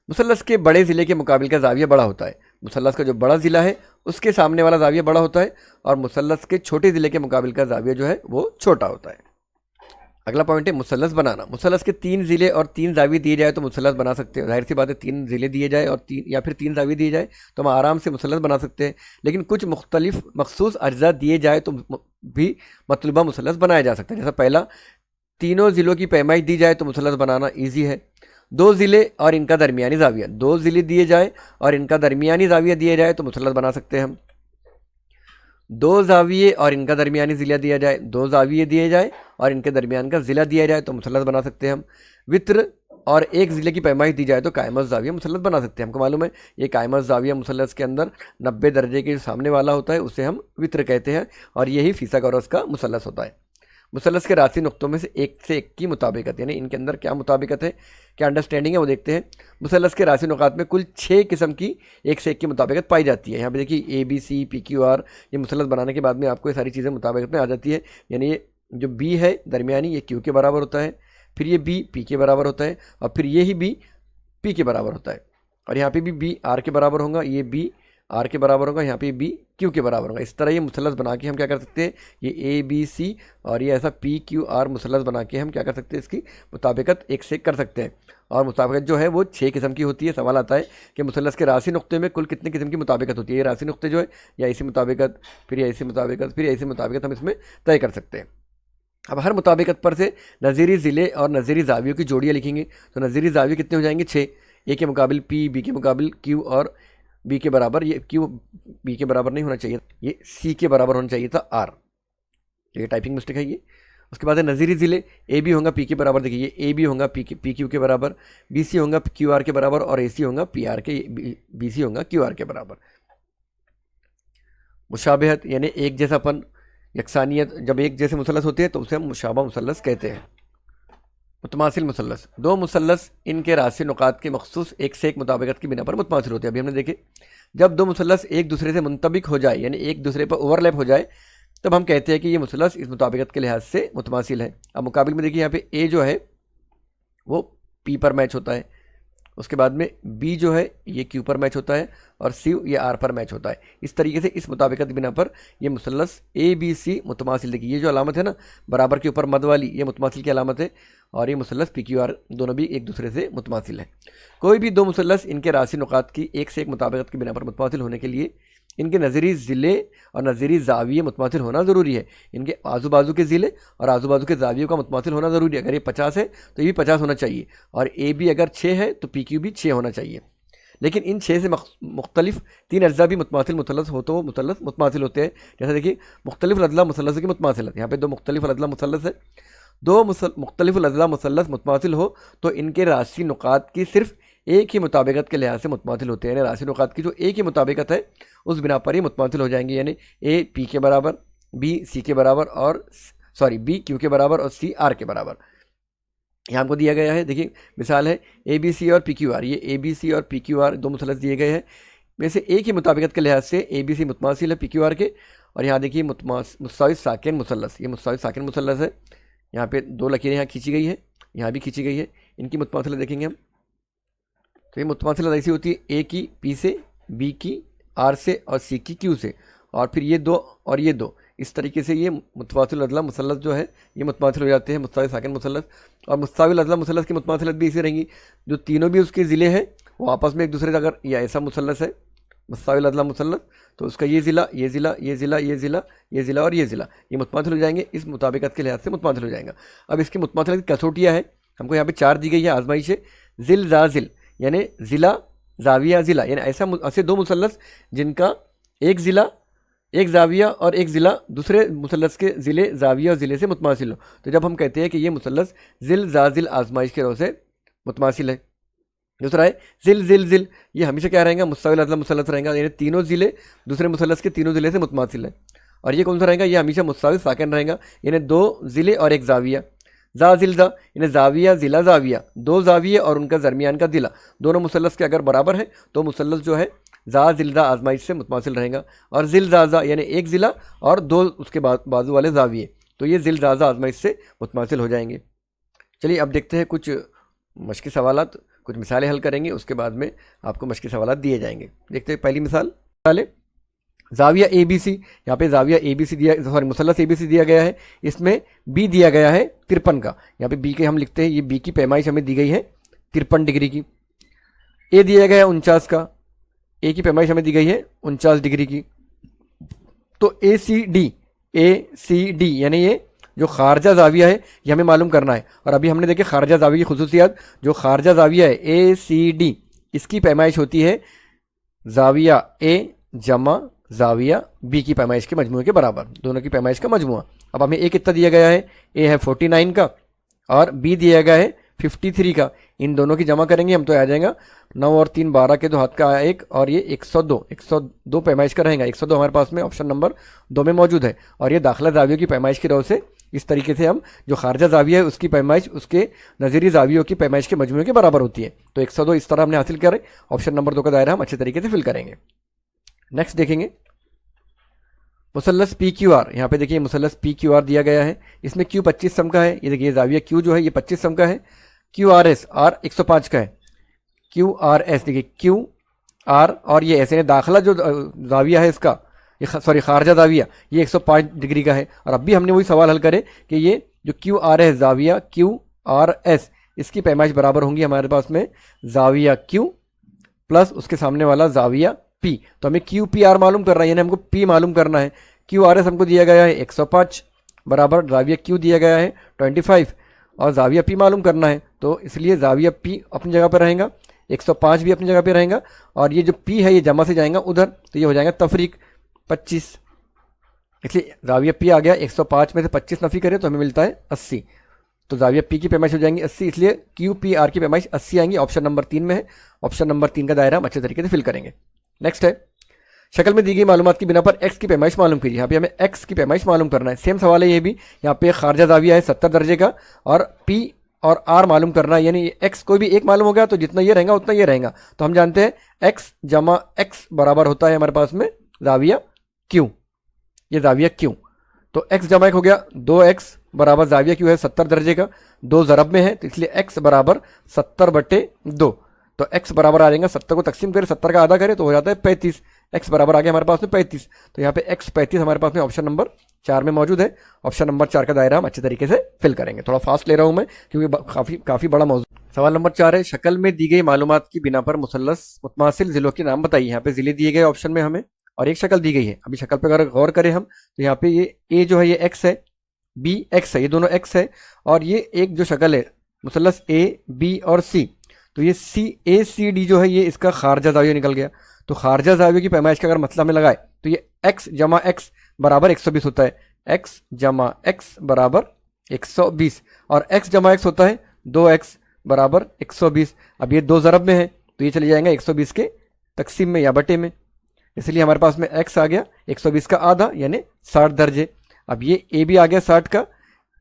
मुसल्लस के बड़े ज़िले के मुकाबिल का ज़ाविया बड़ा होता है। मुसल्लस का जो बड़ा ज़िला है उसके सामने वाला ज़ाविया बड़ा होता है और मुसल्लस के छोटे ज़िले के मुकाबिल का ज़ाविया जो है वो छोटा होता है। अगला पॉइंट है मुसल्लस बनाना। मुसल्लस के 3 ज़िले और 3 ज़ाविये दिए जाए तो मुसल्लस बना सकते हैं। जाहिर सी बात है, 3 ज़िले दिए जाए और 3 या फिर 3 ज़ाविये दिए जाए तो हम आराम से मुसल्लस बना सकते हैं। लेकिन कुछ मुख्तलिफ मखसूस अज्जा दिए जाए तो भी मतलूबा मुसल्लस बनाया जा सकता है। जैसा पहला, तीनों ज़िलों की पैमाइश दी जाए तो मुसल्लस बनाना ईजी है। 2 ज़िले और इनका दरमियानी ज़ाविया, 2 ज़िले दिए जाए और इनका दरमियानी ज़ाविया दिया जाए तो मुसल्लस बना सकते हैं हम। 2 ज़ाविये और इनका दरमियानी ज़िला दिया जाए, 2 ज़ाविये दिए जाए और इनके दरमियान का ज़िला दिया जाए तो मुसल्लस बना सकते हैं हम। वित्र और एक ज़िले की पैमाइश दी जाए तो कायम ज़ाविया मुसल्लस बना सकते हैं। हमको मालूम है ये कायम ज़ाविया मुसल्लस के अंदर 90 दर्जे के सामने वाला होता है, उसे हम वित्र कहते हैं और यही फिसागोरस का मुसल्लस होता है। मुसल्लस के रासी नुक्तों में से एक की मुताबिकत, यानी इनके अंदर क्या मुताबिकत है, क्या अंडरस्टैंडिंग है, वो देखते हैं। मुसल्लस के रासी नुकात में कुल 6 किस्म की एक से एक की मुताबिकत पाई जाती है। यहाँ पे देखिए ABC, PQR, ये मुसल्लस बनाने के बाद में आपको ये सारी चीज़ें मुताबिकत में आ जाती है। यानी ये जो B है दरमियानी, ये Q के बराबर होता है, फिर ये B P के बराबर होता है और फिर ये ही B P के बराबर होता है, और यहाँ पे भी B R के बराबर होगा, ये B R के बराबर होगा, यहाँ पे B Q के बराबर होगा। इस तरह ये मुसल्लस बना के हम क्या कर सकते हैं, ये ABC और ये ऐसा PQR मुसल्लस बना के हम क्या कर सकते हैं, इसकी मुताबिकत एक से एक कर सकते हैं। और मुताबिकत जो है वो 6 किस्म की होती है। सवाल आता है कि मुसल्लस के रासी नुक्ते में कुल कितने किस्म की मुताबिकत होती है। ये रासी नुक्ते जो है या इसी मुताबिकत, फिर या इसी मुताबिकत, फिर या इसी मुताबिकत हम इसमें तय कर सकते हैं। अब हर मुताबिकत पर से नज़ीरी ज़िले और नज़ीरी ज़ावियों की जोड़ियाँ लिखेंगे। तो नज़ीरी ज़ाविये कितने हो जाएंगे, 6। A के मुकाबिल P, B के मुकाबिल Q और B के बराबर, ये Q B के बराबर नहीं होना चाहिए, ये C के बराबर होना चाहिए था R। ये टाइपिंग मिस्टेक है ये। उसके बाद है नज़ीरी ज़िले, AB होगा P के बराबर, देखिए ये AB होगा PQ के बराबर, BC होगा QR के बराबर और AC होगा PR के, BC होगा QR के बराबर। मुशाबहत यानी एक जैसापन, यकसानियत, जब एक जैसे मुसल्लस होते हैं तो उसे हम मुशाबा मुसल्लस कहते हैं। मुतमासिल मुसल्लस, 2 मुसल्लस इनके रासी नुकात के मखसूस एक से एक मुताबिकत की बिना पर मुतमासिल होते हैं। अभी हमने देखे जब 2 मुसल्लस एक दूसरे से मुंतबिक हो जाए, यानी एक दूसरे पर ओवरलैप हो जाए, तब हम कहते हैं कि ये मुसल्लस इस मुताबिकत के लिहाज से मुतमासिल है। अब मुकाबिल में देखिए यहाँ पे A जो है वो P पर मैच होता है, उसके बाद में B जो है ये Q पर मैच होता है और C ये R पर मैच होता है। इस तरीके से इस मुताबिकत बिना पर ये मुसल्लस ABC मुतमासिल। देखिए ये जो अलामत है ना बराबर के ऊपर मद वाली, ये मुतमासिल की अलामत है और ये मुसल्लस PQR दोनों भी एक दूसरे से मुतमासिल है। कोई भी 2 मुसल्लस इनके रासी नुकात की एक से एक मुताबिकत की बिना पर मुतमासिल होने के लिए इनके नज़ीरी ज़िले और नज़ीरी ज़ाविये मुतमासिल होना ज़रूरी है। इनके आजू बाजू के ज़िले और आजू बाजू के ज़ावियों का मुतमासिल होना ज़रूरी है। अगर ये 50 है तो ये भी 50 होना चाहिए और AB अगर 6 है तो PQ भी 6 होना चाहिए। लेकिन इन 6 से मुख्तलिफ 3 अज्जा भी मुतमासिल मुसल्लस हो तो वो मुसल्लस मुतमासिल होते हैं। जैसे देखिए मुख्तलिफ अज़ला मुसल्लस की मुतमासिलत, यहाँ पे 2 मुख्तलिफ अज़ला मुसल्लस है, 2 मुख्तलिफ अज़ला मुसल्लस मुतमासिल हो तो इनके राशि नुकात की सिर्फ एक ही मुताबिकत के लिहाज से मुतमासिल होते हैं, यानी राशि नुकात की जो एक ही मुताबिकत है उस बिना पर ही मुतमासिल हो जाएंगे, यानी ए पी के बराबर, बी सी के बराबर और बी क्यू के बराबर और सी आर के बराबर। यहाँ हमको दिया गया है, देखिए मिसाल है ए बी सी और पी क्यू आर, ये ए बी सी और पी क्यू आर 2 मुसल्लस दिए गए हैं, में से एक ही मुताबिकत के लिहाज से ए बी सी मुतमासिल है पी क्यू आर के। और यहाँ देखिए मुस्सावी साकिन मुसल्लस, ये मुस्सावी साकिन मुसल्लस है, यहाँ पे 2 लकीरें यहाँ खींची गई है, यहाँ भी खींची गई है, इनकी मुतमासिलत देखेंगे हम तो ये मुतमासिलत ऐसी होती है ए की पी से, बी की आर से और सी की क्यू से, और फिर ये 2 और ये 2, इस तरीके से ये मुतवासिल अज़ला मुसल्लस जो है ये मुतमासिल हो जाते हैं मुस्तावी साकिन मुसल्लस। और मुस्ताविल अज़ला मुसल्लस की मुतमासिलत भी इसी रहेंगी, जो तीनों भी उसके ज़िले हैं वो आपस में एक दूसरे से, अगर ये ऐसा मुसल्लस है मुस्ताविल अज़ला मुसल्लस तो उसका ये ज़िला ये ज़िला ये ज़िला ये ज़िला ये ज़िला और ये ज़िला ये मुतमासिल हो जाएंगे, इस मुताबिकत के लिहाज से मुतमासिल हो जाएगा। अब इसकी मुतमासिलत की कसौटियाँ हैं, हमको यहाँ पे 4 दी गई है आजमाइश है। ज़िल ज़ाज़िल यानी ज़िला ज़ाविया ज़िला, यानी ऐसे 2 मुसल्लस जिनका एक ज़िला एक ज़ाविया और एक ज़िला दूसरे मुसल्लस के ज़िले ज़ाविया और ज़िले से मुतमासिल हो, तो जब हम कहते हैं कि ये मुसल्लस ज़िल ज़ाज़िल आजमाइश के रो से मुतमासिल है। दूसरा है ज़िल ज़िल ज़िल, ये हमेशा क्या रहेगा मुस्ताविल अज़ला मुसल्लस रहेगा, यानी तीनों ज़िले दूसरे मुसल्लस के तीनों ज़िले से मुतमासिल है। और ये कौन सा रहेगा, ये हमेशा मुस्ताविल साकिन रहेगा, यानी 2 ज़िले और एक ज़ाविया। ज़ा ज़िल ज़ा यानी ज़ाविया ज़िला ज़ाविया, 2 ज़ाविया और उनका दरमियान का ज़िला, दोनों मुसल्लस के अगर बराबर है तो मुसल्लस जो है ज़ा ज़िलज़ा आजमाइश से मुतमासिल रहेगा। और ज़िल ज़ाज़ा यानी एक ज़िला और 2 उसके बाजू वाले ज़ाविये, तो ये ज़िल ज़ाज़ा आजमाइश से मुतमासिल हो जाएंगे। चलिए अब देखते हैं कुछ मश्की सवालात, कुछ मिसालें हल करेंगे, उसके बाद में आपको मश्की सवालात दिए जाएंगे। देखते हैं पहली मिसाल है ज़ाविया ए बी सी, यहाँ पे ज़ाविया ए बी सी दिया, मुसल्लस ए बी सी दिया गया है, इसमें बी दिया गया है 53 का, यहाँ पे बी के हम लिखते हैं, ये बी की पैमाइश हमें दी गई है 53 डिग्री की। ए दिया गया है 49 का, ए की पैमाइश हमें दी गई है 49 डिग्री की। तो ए सी डी यानी ये जो खारजा ज़ाविया है ये हमें मालूम करना है। और अभी हमने देखे खारजा ज़ाविया की खुसूसियात, जो खारजा ज़ाविया है ए सी डी इसकी पैमाइश होती है ज़ाविया ए जमा ज़ाविया बी की पैमाइश के मजमूए के बराबर, दोनों की पैमाइश का मजमुआ। अब हमें ए कितना दिया गया है, ए है 49 का और बी दिया गया है 53 का, इन दोनों की जमा करेंगे हम तो आ जाएगा 9 और 3 12 के 2 हाथ का आया 1 और ये 102 पैमाइश का रहेगा। 102 हमारे पास में ऑप्शन नंबर 2 में मौजूद है। और ये दाखिला ज़ावियों की पैमाइश की रोह से इस तरीके से हम जो खारजा ज़ाविया है उसकी पैमाइश उसके नज़ीरी ज़ावियों की पैमाइश के मजमूए के बराबर होती है। तो 102 इस तरह हमने हासिल करें, ऑप्शन नंबर 2 का दायरा हम अच्छे तरीके से फिल करेंगे। नेक्स्ट देखेंगे मुसल्लस पी क्यू आर, यहाँ पे देखिए मुसल्लस पी क्यू आर दिया गया है, इसमें क्यू 25 सम का है, ये देखिए ज़ाविया क्यू जो है ये 25 सम का है, क्यू आर एस आर 105 का है, क्यू आर एस देखिए क्यू आर और ये ऐसे दाखिला जो ज़ाविया है इसका खारजा ज़ाविया ये 105 डिग्री का है। और अब भी हमने वही सवाल हल करे कि ये जो क्यू आर है ज़ाविया क्यू आर एस इसकी पैमाइश बराबर होंगी हमारे पास में ज़ाविया क्यू प्लस उसके सामने वाला ज़ाविया पी। तो हमें क्यू पी आर मालूम करना है, यानी हमको पी मालूम करना है। क्यू आर एस हमको दिया गया है 105 बराबर ज़ाविया क्यू दिया गया है 25 और ज़ाविया पी मालूम करना है, तो इसलिए ज़ाविया पी अपनी जगह पर रहेगा, 105 भी अपनी जगह पर रहेगा और ये जो पी है ये जमा से जाएगा उधर, तो ये हो जाएगा तफरीक 25, इसलिए ज़ाविया पी आ गया। 105 में से 25 नफ़ी करें तो हमें मिलता है 80, तो ज़ाविया पी की पैमाइश हो जाएंगी 80, इसलिए क्यू पी आर की पैमाइश 80 आएंगी। ऑप्शन नंबर 3 में है, ऑप्शन नंबर 3 का दायरा हम अच्छे तरीके से फिल करेंगे। नेक्स्ट है शक्ल में दी गई मालूमात की बिना पर एक्स की पैमाइश मालूम कीजिए। यहाँ पे हमें एक्स की पैमाइश मालूम करना है, सेम सवाल है ये भी। यहाँ पे खारजा ज़ाविया है 70 दर्जे का और पी और आर मालूम करना है, यानी एक्स कोई भी एक मालूम हो गया तो जितना ये रहेगा उतना ये रहेगा। तो हम जानते हैं एक्स जमा एक्स बराबर होता है हमारे पास में ज़ाविया क्यू, ये ज़ाविया क्यू। तो एक्स जमा एक हो गया, 2x बराबर ज़ाविया क्यू है 70 दर्जे का, 2 ज़रब में है तो इसलिए x बराबर 70/2। तो x बराबर आ जाएगा 70 को तकसीम करें 70 का आधा करें तो हो जाता है 35, x बराबर आ गया हमारे पास में 35। तो यहाँ पे x 35 हमारे पास में ऑप्शन नंबर 4 में मौजूद है। ऑप्शन नंबर 4 का दायरा हम अच्छे तरीके से फिल करेंगे। थोड़ा फास्ट ले रहा हूँ मैं क्योंकि काफ़ी बड़ा मौजूद। सवाल नंबर 4 है शक्ल में दी गई मालूमात की बिना पर मुसल्लस मुतमासिल ज़िलों के नाम बताइए। यहाँ पे ज़िले दिए गए ऑप्शन में हमें और एक शक्ल दी गई है। अभी शक्ल पर अगर गौर करें हम तो यहाँ पे ये ए जो है ये x है, b x है, ये दोनों x है और ये एक जो शक्ल है मुसल्लस ए बी और सी, तो ये CACD जो है ये इसका खारजा जाविया निकल गया। तो खारजा जाविया की पैमाइश का अगर मतलब हमें लगाए तो ये x जमा x बराबर 120 होता है, x जमा x बराबर 120, और x जमा x होता है 2x बराबर 120। अब ये दो ज़रब में है तो ये चले जाएंगे 120 के तकसीम में या बटे में, इसलिए हमारे पास में x आ गया 120 का आधा यानी 60 दर्जे। अब ये a भी आ गया 60 का,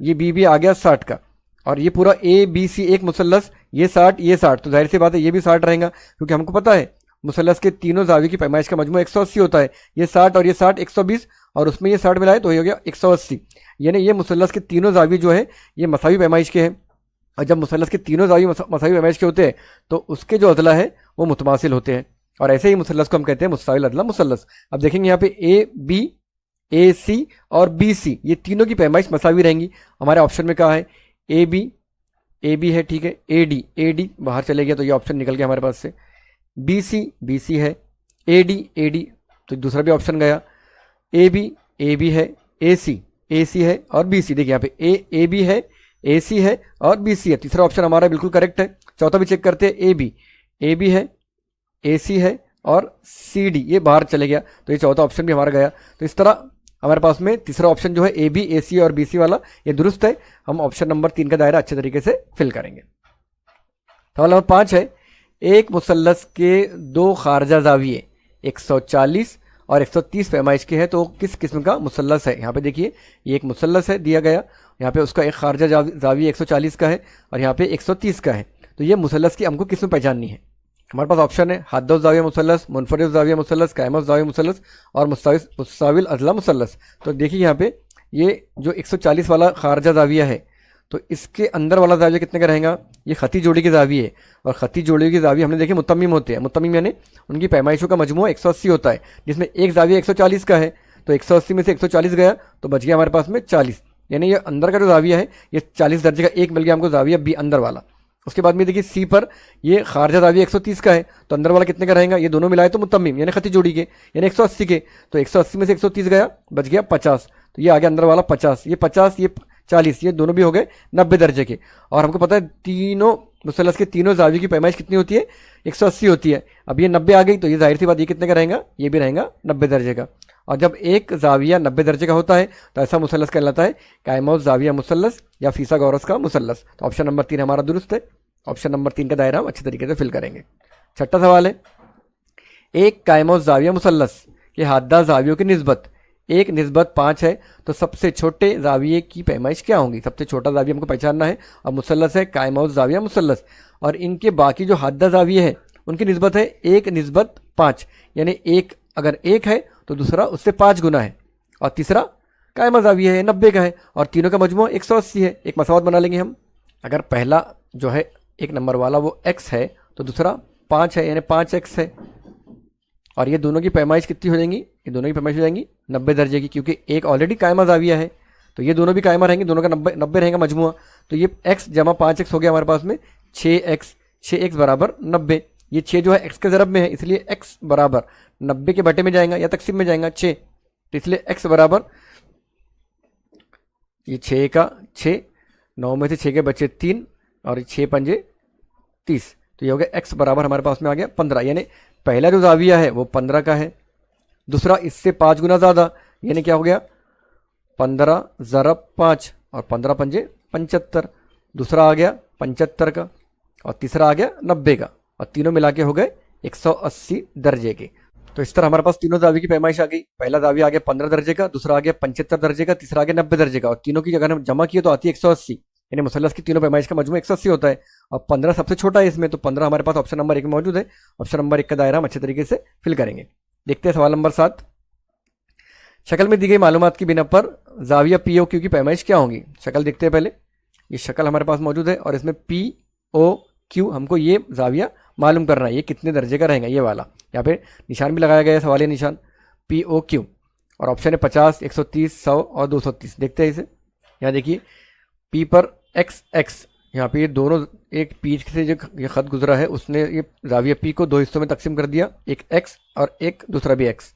ये b भी आ गया 60 का, और ये पूरा ABC एक मुसल्लस, ये 60 ये 60, तो जाहिर सी बात है ये भी 60 रहेगा, क्योंकि हमको पता है मुसल्लस के तीनों जाविये की पैमाइश का मजमू 180 होता है। ये 60 और ये 60 120, और उसमें ये 60 मिलाए तो ये हो गया 180, यानी ये मुसल्लस के तीनों जाविये जो है ये मसावी पैमाइश के हैं। और जब मुसल्लस के तीनों जाविये मसावी पैमाइश के होते हैं तो उसके जो अदला है वो मुतमासिल होते हैं, और ऐसे ही मुसल्लस को हम कहते हैं मुस्ताविल अदला मुसल्लस। अब देखेंगे यहाँ पे AB, AC और BC ये तीनों की पैमाइश मसावी रहेंगी। हमारे ऑप्शन में कहा है AB है, ठीक है, AD बाहर चले गया तो ये ऑप्शन निकल गया हमारे पास से, BC है, AD तो दूसरा भी ऑप्शन गया, AB है, AC है और BC। देखिए यहाँ पे AB है, AC है और BC है, तीसरा ऑप्शन हमारा बिल्कुल करेक्ट है। चौथा भी चेक करते हैं, AB है, AC है और CD ये बाहर चले गया तो ये चौथा ऑप्शन भी हमारा गया। तो इस तरह हमारे पास में तीसरा ऑप्शन जो है AB, AC और BC वाला ये दुरुस्त है। हम ऑप्शन नंबर 3 का दायरा अच्छे तरीके से फिल करेंगे। सवाल नंबर 5 है, एक मुसल्लस के दो खारजा जाविये 140 और 130 पैमाइश के हैं तो किस किस्म का मुसल्लस है। यहाँ पे देखिए ये एक मुसल्लस है दिया गया, यहाँ पे उसका एक खारजा जाविया 140 का है और यहाँ पे 130 का है। तो ये मुसल्लस की हमको किस्म पहचाननी है। हमारे पास ऑप्शन है हद्दो जाविया मुसल्लस, मुनफरिद जाविया मुसल्लस, कायम जाविया मुसल्लस और मुस्ताविल अदला मुसल्लस। तो देखिए यहाँ पे ये जो 140 वाला खारजा जाविया है तो इसके अंदर वाला जाविया कितने का रहेगा, ये खती जोड़ी के जाविये है, और खती जोड़ी के जाविये हमने देखे मुतम्मिम होते हैं। मुतम्मिम यानी उनकी पैमाइशों का मजमू 180 होता है, जिसमें एक जाविया 140 का है तो 180 में से 140 गया तो बच गया हमारे पास में 40, यानी ये अंदर का जो जाविया है ये 40 दर्जे का एक मिल गया हमको जाविया बी अंदर वाला। उसके बाद में देखिए सी पर ये खारजा जाविया 130 का है तो अंदर वाला कितने का रहेगा, ये दोनों मिलाए तो मुतम्मिम यानी खती जोड़ी के यानी 180 के, तो 180 में से 130 गया बच गया 50, तो ये आ गया अंदर वाला 50, ये 50 ये 40, ये दोनों भी हो गए 90 दर्जे के। और हमको पता है तीनों मुसल्लस के तीनों जाविये की पैमाइश कितनी होती है, 180 होती है। अब ये 90 आ गई तो ये जाहिर सी बात ये कितने का रहेगा, ये भी रहेगा 90 दर्जे का। और जब एक जाविया 90 दर्जे का होता है तो ऐसा मुसल्लस कहलाता है कायमौज जाविया मुसल्लस या फीसागोरस का मुसल्लस। तो ऑप्शन नंबर 3 हमारा दुरुस्त है। ऑप्शन नंबर 3 का दायरा हम अच्छे तरीके से फिल करेंगे। छठा सवाल है, एक कायमौज जाविया मुसल्लस के हादा जावियों की निस्बत 1:5 है तो सबसे छोटे जाविये की पैमाइश क्या होंगी। सबसे छोटा जाविया हमको पहचानना है और मुसल्लस है कायमौज जाविया मुसल्लस, और इनके बाकी जो हादा जाविये है उनकी निस्बत है 1:5, यानी एक अगर एक है तो दूसरा उससे 5 गुना है, और तीसरा कायमा जाविया है 90 का है, और तीनों का मजमू 180 है। एक मसावत बना लेंगे हम, अगर पहला जो है एक नंबर वाला वो x है तो दूसरा 5 है यानी 5x है, और ये दोनों की पैमाइश कितनी हो जाएंगी, ये दोनों की पैमाइश हो जाएंगी 90 दर्जे की, क्योंकि एक ऑलरेडी कायमा जाविया है तो ये दोनों भी कायमा रहेंगे, दोनों का 90 रहेगा मजमुआ। तो ये x जमा 5x हो गया हमारे पास में 6x बराबर 90। ये 6 जो है x के ज़रब में है इसलिए x बराबर 90 के बटे में जाएगा या तकसीम में जाएगा 6, तो इसलिए x बराबर ये 6 का 6, 9 में से 6 के बचे 3 और 6 पंजे 30, तो ये हो गया x बराबर हमारे पास में आ गया 15, यानी पहला जो जाविया है वो 15 का है, दूसरा इससे 5 गुना ज़्यादा यानी क्या हो गया 15 ज़रब 5 और 15 पंजे 75, दूसरा आ गया 75 का और तीसरा आ गया 90 का, और तीनों मिला के हो गए 180 दर्जे के। तो इस तरह हमारे पास तीनों जाविये की पैमाइश आ गई। पहला जाविया आ गया 15 दर्जे का, दूसरा आ गया 75 दर्जे का, तीसरा आ गया 90 दर्जे का, और तीनों की अगर हम जमा किए तो आती है 180, यानी मुसल्लस की तीनों पैमाइश का मजमू 180 होता है, और 15 सबसे छोटा है इसमें, तो 15 हमारे पास ऑप्शन नंबर 1 में मौजूद है। ऑप्शन नंबर 1 का दायरा हम अच्छे तरीके से फिल करेंगे। देखते हैं सवाल नंबर 7। शक्ल में दी गई मालूमात की बिना पर जाविया POQ की पैमाइश क्या होंगी। शक्ल देखते हैं पहले, ये शक्ल हमारे पास मौजूद है और इसमें POQ हमको ये जाविया मालूम करना है, ये कितने दर्जे का रहेगा, ये वाला यहाँ पे निशान भी लगाया गया है, सवालिया निशान POQ, और ऑप्शन है 50, 130, 100 और 230। देखते हैं इसे, यहाँ देखिए P पर XX, यहाँ पे ये दोनों एक P से जो ये ख़त गुजरा है उसने ये जाविया P को 2 हिस्सों में तकसीम कर दिया, एक X और एक दूसरा भी X,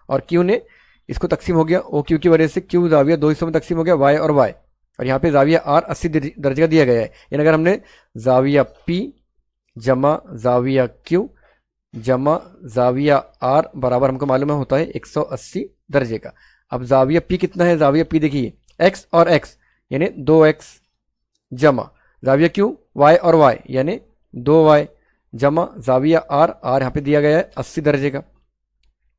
और Q ने इसको तकसीम हो गया OQ की वजह से Q जाविया 2 हिस्सों में तकसीम हो गया Y और Y, और यहाँ पे जाविया R 80 दर्जे का दिया गया है। यानी अगर हमने जाविया P जमा जाविया क्यू जमा जाविया आर बराबर हमको मालूम है होता है 180 दर्जे का। अब जाविया पी कितना है, जाविया पी देखिए एक्स और एक्स यानी 2x जमा जाविया क्यू वाई और वाई यानी 2y जमा जाविया आर, आर यहाँ पे दिया गया है 80 दर्जे का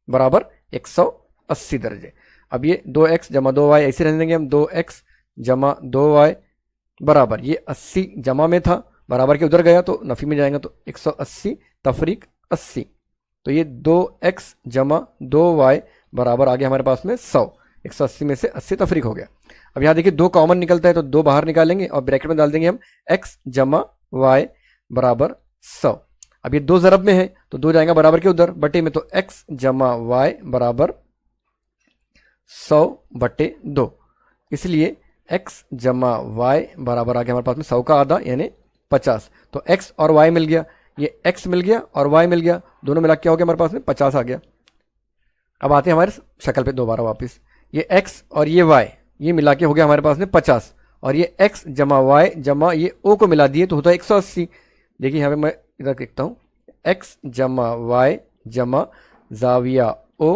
बराबर 180 दर्जे। अब ये 2x जमा 2y ऐसे रहने देंगे हम, 2x जमा 2y बराबर ये 80 जमा में था बराबर के उधर गया तो नफी में जाएगा तो 180 तफरीक 80, तो ये 2x जमा 2y बराबर आ गया हमारे पास में 100। 180 में से 80 तफरीक हो गया। अब यहाँ देखिए 2 कॉमन निकलता है तो 2 बाहर निकालेंगे और ब्रैकेट में डाल देंगे हम x जमा y बराबर 100। अब ये 2 ज़रब में है तो 2 जाएगा बराबर के उधर बटे में, तो x जमा y बराबर 100 बटे 2, इसलिए x जमा y बराबर आ गया हमारे पास में 100 का आधा यानी 50। तो x और y मिल गया, ये x मिल गया और y मिल गया, दोनों मिला क्या हो गया हमारे पास में 50 आ गया। अब आते हैं हमारे शक्ल पे दोबारा वापस, ये x और ये y ये मिला के हो गया हमारे पास में 50 और ये x जमा y जमा ये o को मिला दिए तो होता है 180। देखिए यहाँ पे मैं इधर लिखता हूँ x जमा y जमा जाविया o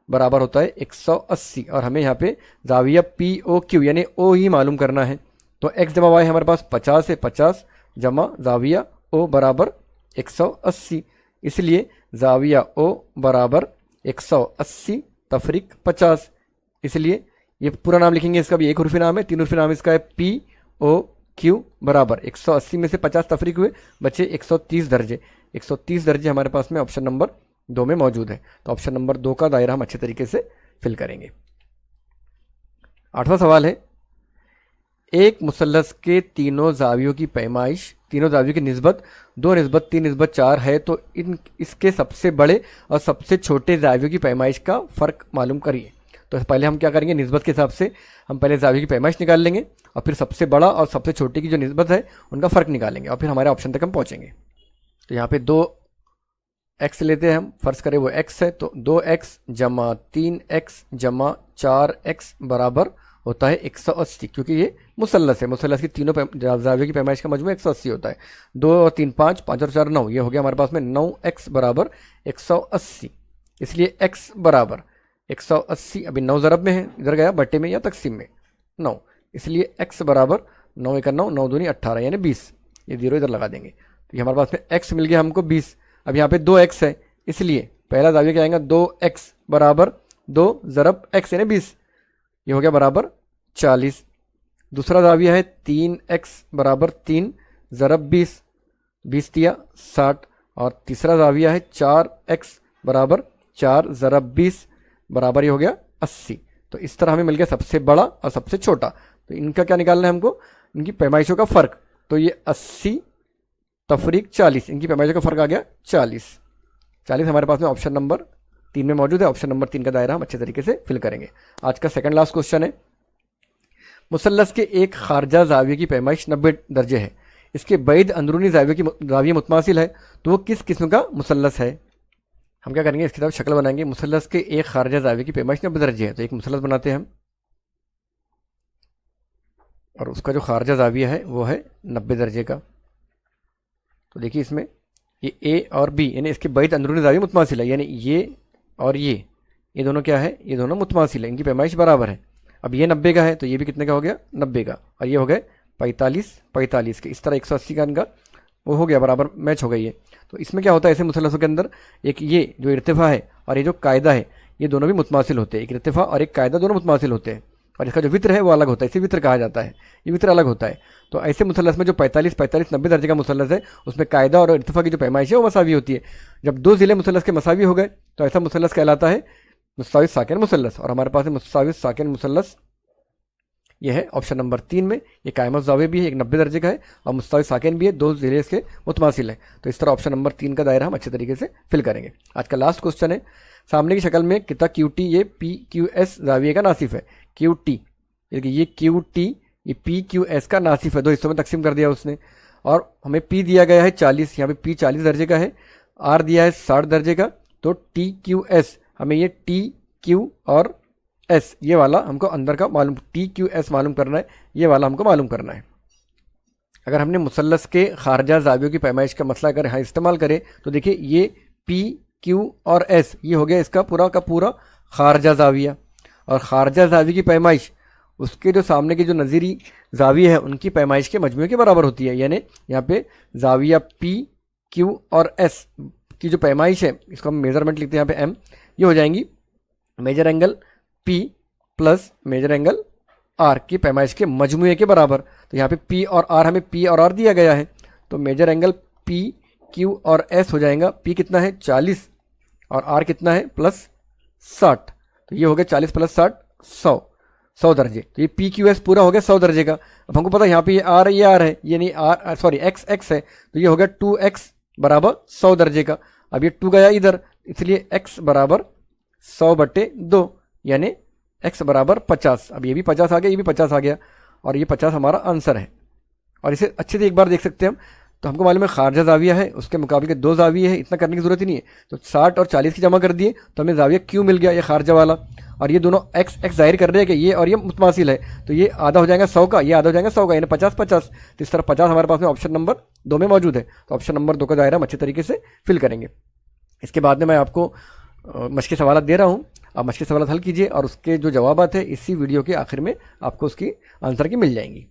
बराबर होता है 180 और हमें यहाँ पे जाविया पी ओ क्यू यानी o ही मालूम करना है। तो x जमा y हमारे पास 50 है, 50 जमा जाविया o बराबर 180, इसलिए जाविया o बराबर 180 तफरीक 50। इसलिए ये पूरा नाम लिखेंगे, इसका भी एक हुर्फी नाम है, 3 हुर्फी नाम इसका है पी ओ क्यू बराबर 180 में से 50 तफरीक हुए बचे 130 दर्जे। 130 दर्जे हमारे पास में ऑप्शन नंबर 2 में मौजूद है। तो ऑप्शन नंबर 2 का दायरा हम अच्छे तरीके से फिल करेंगे। 8वां सवाल है, एक मुसल्लस के तीनों जावियों की पैमाइश, तीनों जावियों की निस्बत 2:3:4 है तो इसके सबसे बड़े और सबसे छोटे जावियों की पैमाइश का फ़र्क मालूम करिए। तो पहले हम क्या करेंगे, निस्बत के हिसाब से हम पहले जावियों की पैमाइश निकाल लेंगे और फिर सबसे बड़ा और सबसे छोटे की जो निस्बत है उनका फ़र्क निकालेंगे और फिर हमारे ऑप्शन तक हम पहुँचेंगे। तो यहाँ पे 2x लेते हैं हम, फ़र्ज़ करें वो x है तो 2x जमा 3x जमा 4x बराबर होता है 180, क्योंकि ये मुसल्लस है, मुसल्लस की तीनों जावियों की पैमाइश का मजमू 180 होता है। 2 और 3 5, 5 और 4 9, ये हो गया हमारे पास में 9x बराबर 180, इसलिए x बराबर 180। अभी 9 ज़रब में है, इधर गया बटे में या तकसीम में 9, इसलिए x बराबर 9 × 9 9 दूनी 18 यानी 20, ये 0 इधर लगा देंगे तो ये हमारे पास में x मिल गया हमको 20। अब यहाँ पे 2x है, इसलिए पहला जाविया क्या आएगा 2x बराबर 2 ज़रब x यानी 20, ये हो गया बराबर 40। दूसरा जाविया है 3x बराबर 3 ज़रब 20, 20 दिया 60 और तीसरा जाविया है 4x बराबर 4 ज़रब 20 बराबर ये हो गया 80। तो इस तरह हमें मिल गया सबसे बड़ा और सबसे छोटा। तो इनका क्या निकालना है हमको, इनकी पैमाइशों का फ़र्क, तो ये 80 तफरीक 40, इनकी पैमाइशों का फ़र्क आ गया 40। 40 हमारे पास में ऑप्शन नंबर 3 में मौजूद है। ऑप्शन नंबर 3 का दायरा हम अच्छे तरीके से फिल करेंगे। आज का सेकंड लास्ट क्वेश्चन है, मुसल्लस के एक खारजा जाविये की पैमाइश 90 दर्जे है, इसके बैद अंदरूनी जाविये मुतमासिल है, तो वो किस किस्म का मुसल्लस है। हम क्या करेंगे, इसकी तरफ शक्ल बनाएंगे। मुसल्लस के एक खारजा जाविये की पैमाइश 90 दर्जे है, तो एक मुसल्लस बनाते हैं हम और उसका जो खारजा जाविया है वो है 90 दर्जे का। तो देखिए इसमें ये ए और बी यानी इसके बैद अंदरूनी जाविये मुतमासिल है, यानी ये और ये दोनों क्या है, ये दोनों मुतमासिल है, इनकी पैमाइश बराबर है। अब ये 90 का है तो ये भी कितने का हो गया 90 का, और ये हो गए 45 के, इस तरह 180 का इनका वो हो गया बराबर मैच हो गई है। तो इसमें क्या होता है, ऐसे मुसल्लसों के अंदर एक ये जो इर्तिफा है और ये जो कायदा है ये दोनों भी मुतमासिल होते हैं, एक इर्तिफा और एक कायदा दोनों मुतमासिल होते हैं, और इसका जो वित्र है वो अलग होता है, इसे वित्र कहा जाता है, ये वित्र अलग होता है। तो ऐसे मुसल्लस में जो 45-45-90 दर्जे का मुसल्लस है उसमें कायदा और इर्तिफा की जो पैमाइश है वो मसावी होती है। जब 2 ज़िले मुसल्लस के मसावी हो गए तो ऐसा मुसल्लस कहलाता है मुस्तावी साकिन मुसल्लस, और हमारे पास है मुस्तावी साकिन मुसल्लस, यह है ऑप्शन नंबर 3 में। ये कायम जावे भी है, एक 90 दर्जे का है और मुस्तावी साकिन भी है, 2 ज़िले इसके मुतमासिल है। तो इस तरह ऑप्शन नंबर 3 का दायरा हम अच्छे तरीके से फिल करेंगे। आज का लास्ट क्वेश्चन है, सामने की शक्ल में कितना QT ये PQS जाविये का नासिफ है। QT ये QT ये PQS का नासिफ है, 2 हिस्सों में तकसीम कर दिया उसने, और हमें P दिया गया है 40, यहाँ पे P 40 दर्जे का है, R दिया है 60 दर्जे का। तो TQS हमें ये TQ और S ये वाला हमको अंदर का मालूम, TQS मालूम करना है, ये वाला हमको मालूम करना है। अगर हमने मुसल्लस के खारजा ज़ावियों की पैमाइश का मसला अगर यहाँ इस्तेमाल करें तो देखिए ये पी क्यू और एस ये हो गया इसका पूरा का पूरा खारजा ज़ाविया, और खारजा ज़ावी की पैमाइश उसके जो सामने के जो नज़ीरी ज़ाविये हैं उनकी पैमाइश के मजमूए के बराबर होती है। यानी यहाँ पे ज़ाविया पी क्यू और एस की जो पैमाइश है, इसको हम मेज़रमेंट लिखते हैं यहाँ पे एम, ये हो जाएंगी major angle P plus major angle R की पैमाइश के मजमूए के बराबर। तो यहाँ पे पी और आर, हमें पी और आर दिया गया है, तो मेजर एंगल पी क्यू और एस हो जाएगा, पी कितना है 40 और आर कितना है +60, तो ये हो गया 40 + 60 100 दर्जे। तो ये पी क्यू एस पूरा हो गया 100 दर्जे का। अब हमको पता है यहाँ पे ये आर है, ये आर है, ये नहीं आर सॉरी एक्स है, तो ये हो गया 2x बराबर 100 दर्जे का। अब ये 2 गया इधर, इसलिए x बराबर 100/2 यानी x बराबर 50। अब ये भी 50 आ गया, ये भी 50 आ गया, और ये 50 हमारा आंसर है। और इसे अच्छे से एक बार देख सकते हैं हम, तो हमको मालूम है खारजा ज़ाविया है, उसके मुकाबले के 2 ज़ाविये है, इतना करने की ज़रूरत ही नहीं है। तो 60 और 40 की जमा कर दिए तो हमें ज़ाविया क्यू मिल गया, ये खारजा वाला, और ये दोनों x जाहिर कर रहे हैं कि ये और ये मुतमासिल है, तो ये आधा हो जाएगा 100 का, ये आधा हो जाएगा 100 का, यानी 50-50। तो इस तरह 50 हमारे पास में ऑप्शन नंबर 2 में मौजूद है, तो ऑप्शन नंबर 2 का दायरा हम अच्छे तरीके से फिल करेंगे। इसके बाद में मैं आपको मश्क़ी सवाल दे रहा हूँ, आप मश्क़ी सवाल हल कीजिए और उसके जो जवाब है इसी वीडियो के आखिर में आपको उसकी आंसर की मिल जाएंगी।